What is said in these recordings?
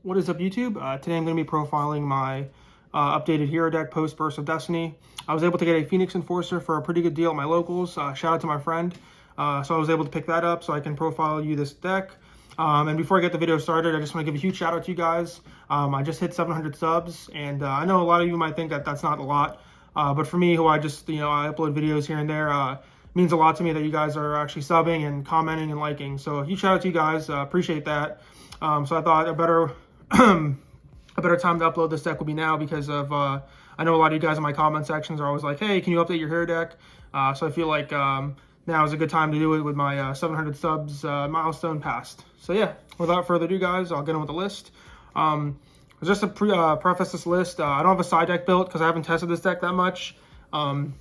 What is up, YouTube? Today I'm going to be profiling my updated hero deck post Burst of Destiny. I was able to get a Phoenix Enforcer for a pretty good deal at my locals. Shout out to my friend. So I was able to pick that up so I can profile you this deck. And before I get the video started, I just want to give a huge shout out to you guys. I just hit 700 subs, and I know a lot of you might think that that's not a lot. But for me, who I just, I upload videos here and there, means a lot to me that you guys are actually subbing and commenting and liking. So a huge shout out to you guys. Appreciate that. So I thought a better time to upload this deck would be now because of I know a lot of you guys in my comment sections are always like, hey, can you update your hero deck? So I feel like now is a good time to do it with my 700 subs milestone passed. So yeah, without further ado, guys, I'll get on with the list. Just to preface this list, I don't have a side deck built because I haven't tested this deck that much. And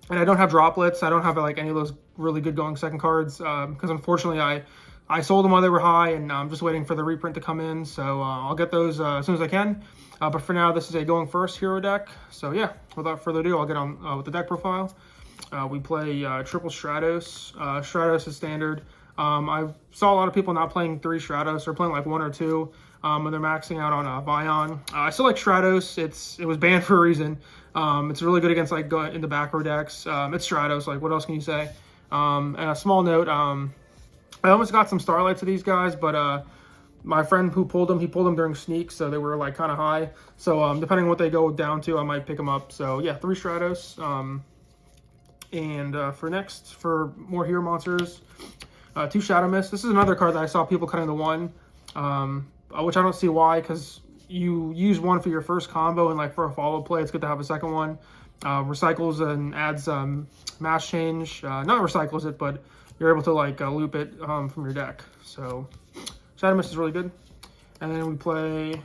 I don't have droplets. I don't have like any of those really good going second cards because unfortunately I sold them while they were high, and I'm just waiting for the reprint to come in. So I'll get those as soon as I can. But for now, this is a going first hero deck. So yeah, without further ado, I'll get on with the deck profile. We play triple Stratos. Stratos is standard. I saw a lot of people not playing 3 Stratos. They're playing like 1 or 2 when they're maxing out on Vion. I still like Stratos. It was banned for a reason. It's really good against like into back row decks. It's Stratos. Like, what else can you say? And a small note. I almost got some Starlights of these guys, but my friend who pulled them, he pulled them during sneaks, so they were like kind of high. So depending on what they go down to, I might pick them up. So yeah, 3 Stratos. For more hero monsters, 2 Shadow Mist. This is another card that I saw people cutting to 1, which I don't see why, because you use 1 for your first combo, and like for a follow play, it's good to have a second one. Recycles and adds mass change. Not recycles it, but you're able to like loop it from your deck. So Shadow Mist is really good. And then we play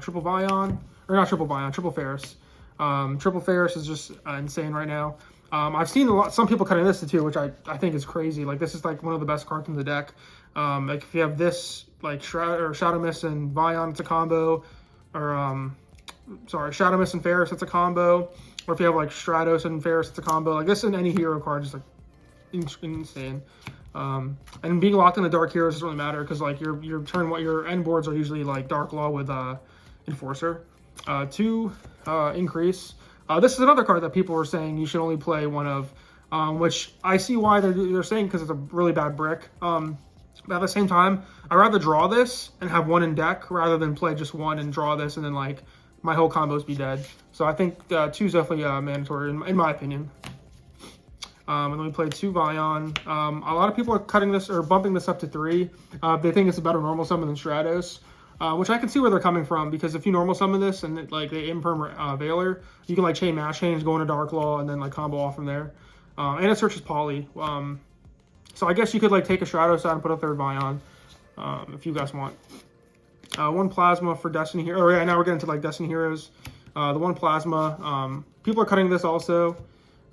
triple Vion, or not triple Vion, triple Ferris. Triple Ferris is just insane right now. I've seen some people cutting this too, which I think is crazy. Like, this is like one of the best cards in the deck. Like if you have this like Shadow Mist and Vion, it's a combo. Or Shadow Mist and Ferris, it's a combo. Or if you have like Stratos and Ferris, it's a combo. Like this in any hero card is like insane. And being locked in the Dark Heroes doesn't really matter because like your end boards are usually like Dark Law with Enforcer. 2 Increase. This is another card that people were saying you should only play 1 of, which I see why they're saying, because it's a really bad brick. But at the same time, I'd rather draw this and have 1 in deck rather than play just 1 and draw this and then like my whole combos be dead. So I think 2 is definitely mandatory in my opinion. And then we played 2 Vion. A lot of people are cutting this or bumping this up to 3. They think it's a better normal summon than Stratos. Which I can see where they're coming from, because if you normal summon this and like they imperm Veiler, you can like chain mash change, go into Dark Law, and then like combo off from there. And it searches Poly. So I guess you could like take a Stratos out and put a 3rd Vion if you guys want. 1 Plasma for Destiny Hero. Oh yeah, now we're getting to like Destiny Heroes. The 1 Plasma. People are cutting this also,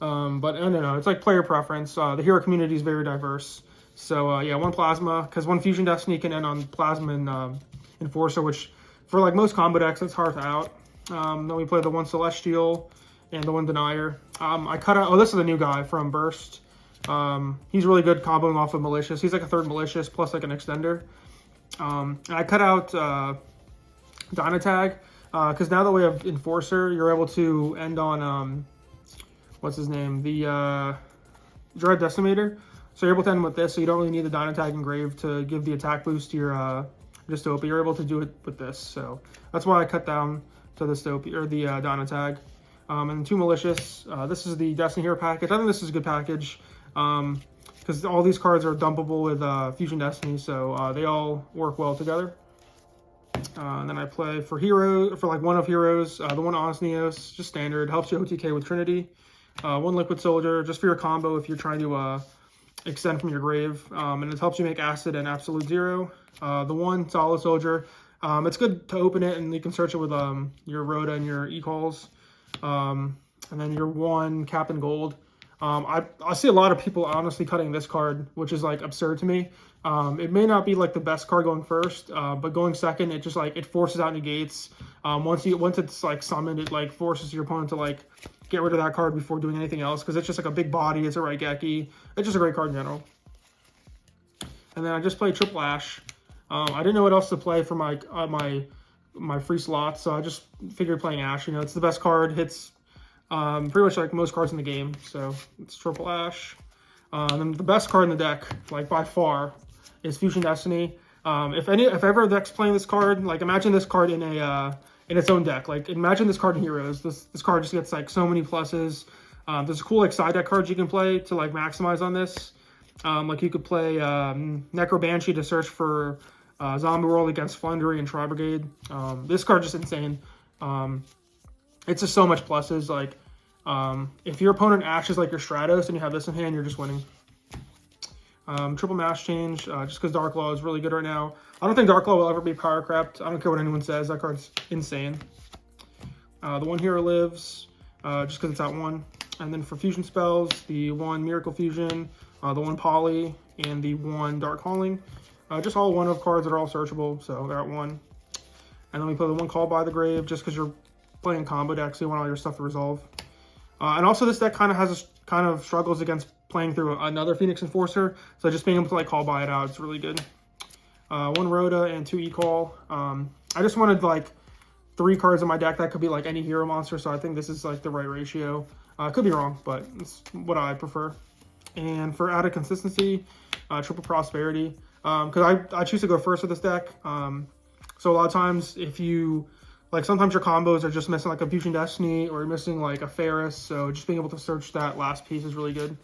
but I don't know. It's like player preference. The hero community is very diverse. So yeah, 1 Plasma, because 1 Fusion Destiny can end on Plasma and Enforcer, which for like most combo decks, it's hard to out. Then we play the 1 Celestial and the 1 Denier. I cut out, this is a new guy from Burst. He's really good comboing off of Malicious. He's like a 3rd Malicious plus like an extender. And I cut out Dynatag, because now that we have Enforcer, you're able to end on, what's his name? The Dread Decimator. So you're able to end with this, so you don't really need the Dynatag engraved to give the attack boost to your Dystopia. You're able to do it with this, so that's why I cut down to the Dystopia or the Dynatag. And 2 Malicious. This is the Destiny Hero package. I think this is a good package because all these cards are dumpable with Fusion Destiny, so they all work well together. And then I play for like 1 of Heroes. The 1 Honest Neos, just standard, helps you OTK with Trinity. 1 Liquid Soldier, just for your combo if you're trying to extend from your grave, and it helps you make Acid and Absolute Zero. The 1 Solid Soldier, it's good to open it and you can search it with your Rhoda and your E-Calls. And then your 1 Captain Gold. I see a lot of people honestly cutting this card, which is like absurd to me. It may not be like the best card going first, but going second, it just like it forces out negates. Once it's like summoned, it like forces your opponent to like get rid of that card before doing anything else, because it's just like a big body. It's a Raigeki. It's just a great card in general. And then I just played Triple Ash. I didn't know what else to play for my my free slots, so I just figured playing Ash. You know, it's the best card. Hits pretty much like most cards in the game. So it's triple Ash. And the best card in the deck, like by far, is Fusion Destiny. If ever a deck's playing this card, like imagine this card in a in its own deck. Like imagine this card in Heroes. This card just gets like so many pluses. There's cool like side deck cards you can play to like maximize on this. Like you could play Necro Banshee to search for Zombie World against Flundery and Tri Brigade. This card just insane. It's just so much pluses. Like if your opponent ashes like your Stratos and you have this in hand, you're just winning. Triple Mass Change, just because Dark Law is really good right now. I don't think Dark Law will ever be power crept. I don't care what anyone says. That card's insane. The one Hero Lives, just because it's at 1. And then for fusion spells, the 1 Miracle Fusion, the 1 Poly, and the 1 Dark Calling. Just all one of cards that are all searchable, so they're at 1. And then we play the 1 Call by the Grave, just because you're playing combo decks, so you want all your stuff to resolve. And also this deck kind of struggles against playing through another Phoenix Enforcer, so just being able to like call by it out, it's really good. 1 Rhoda and 2 E-Call. I just wanted like 3 cards in my deck that could be like any hero monster, so I think this is like the right ratio. Could be wrong, but it's what I prefer. And for added consistency, Triple Prosperity, because I choose to go first with this deck. So a lot of times if you like, sometimes your combos are just missing like a Fusion Destiny or you're missing like a Ferris, so just being able to search that last piece is really good.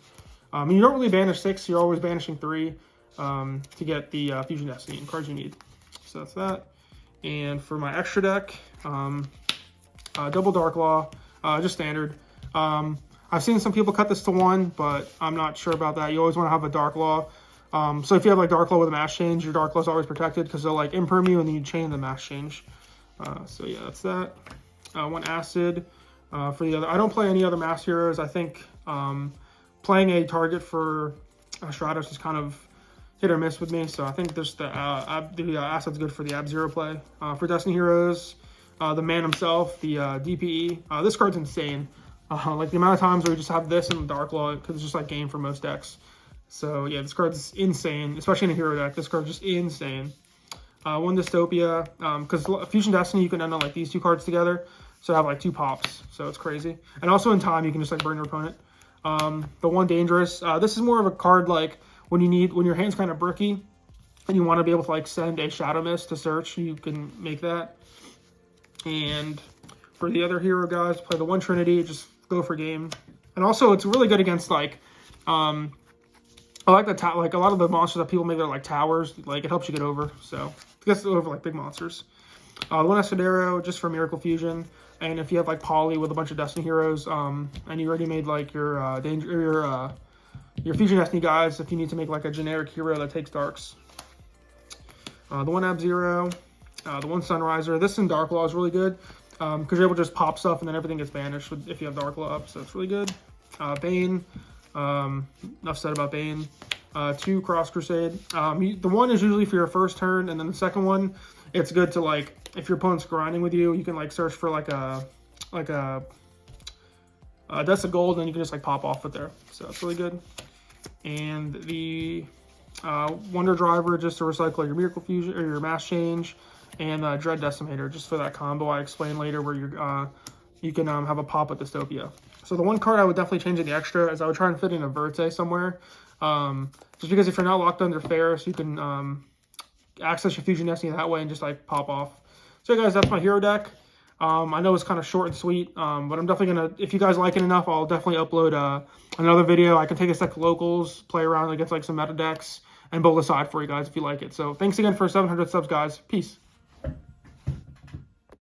You don't really banish 6, you're always banishing 3 to get the Fusion Destiny and cards you need. So that's that. And for my extra deck, double Dark Law, just standard. I've seen some people cut this to 1, but I'm not sure about that. You always want to have a Dark Law. So if you have like Dark Law with a Mass Change, your Dark Law is always protected because they'll like imperm you and then you chain the Mass Change. So yeah, that's that. 1 Acid for the other. I don't play any other Mass Heroes. I think playing a target for Stratos is kind of hit or miss with me. So I think there's the Acid's good for the Ab-Zero play. For Destiny Heroes, the man himself, the DPE. This card's insane. Like the amount of times where we just have this and the Dark Law, because it's just like game for most decks. So yeah, this card's insane, especially in a hero deck. This card's just insane. 1 Dystopia, because Fusion Destiny, you can end on like these 2 cards together, so I have like 2 pops, so it's crazy. And also in time, you can just like burn your opponent. The 1 Dangerous, this is more of a card like when your hand's kind of bricky, and you want to be able to like send a Shadow Mist to search, you can make that. And for the other hero guys, play the 1 Trinity, just go for game. And also, it's really good against like, I like like a lot of the monsters that people make that are like towers, like it helps you get over, so it gets over like big monsters. The 1 Escudero, just for Miracle Fusion, and if you have like Poly with a bunch of Destiny heroes, and you already made like your Fusion Destiny guys, if you need to make like a generic hero that takes darks. The 1 Ab-Zero, the 1 Sunriser. This in Dark Law is really good, because you're able to just pop stuff and then everything gets banished if you have Dark Law up, so it's really good. Bane. Enough said about Bane. 2 Cross Crusade. The 1 is usually for your first turn, and then the second one, it's good to like, if your opponent's grinding with you, you can like search for like a Deaths of Gold, and you can just like pop off it there. So it's really good. And the Wonder Driver, just to recycle your Miracle Fusion or your Mass Change, and Dread Decimator, just for that combo I explained later, where you can have a pop with Dystopia. So the 1 card I would definitely change in the extra is I would try and fit in a Verte somewhere. Just because if you're not locked under Ferris, you can access your Fusion Destiny that way and just like pop off. So guys, that's my hero deck. I know it's kind of short and sweet, but I'm definitely going to, if you guys like it enough, I'll definitely upload another video. I can take a deck locals, play around against like some meta decks, and build a side for you guys if you like it. So thanks again for 700 subs, guys. Peace.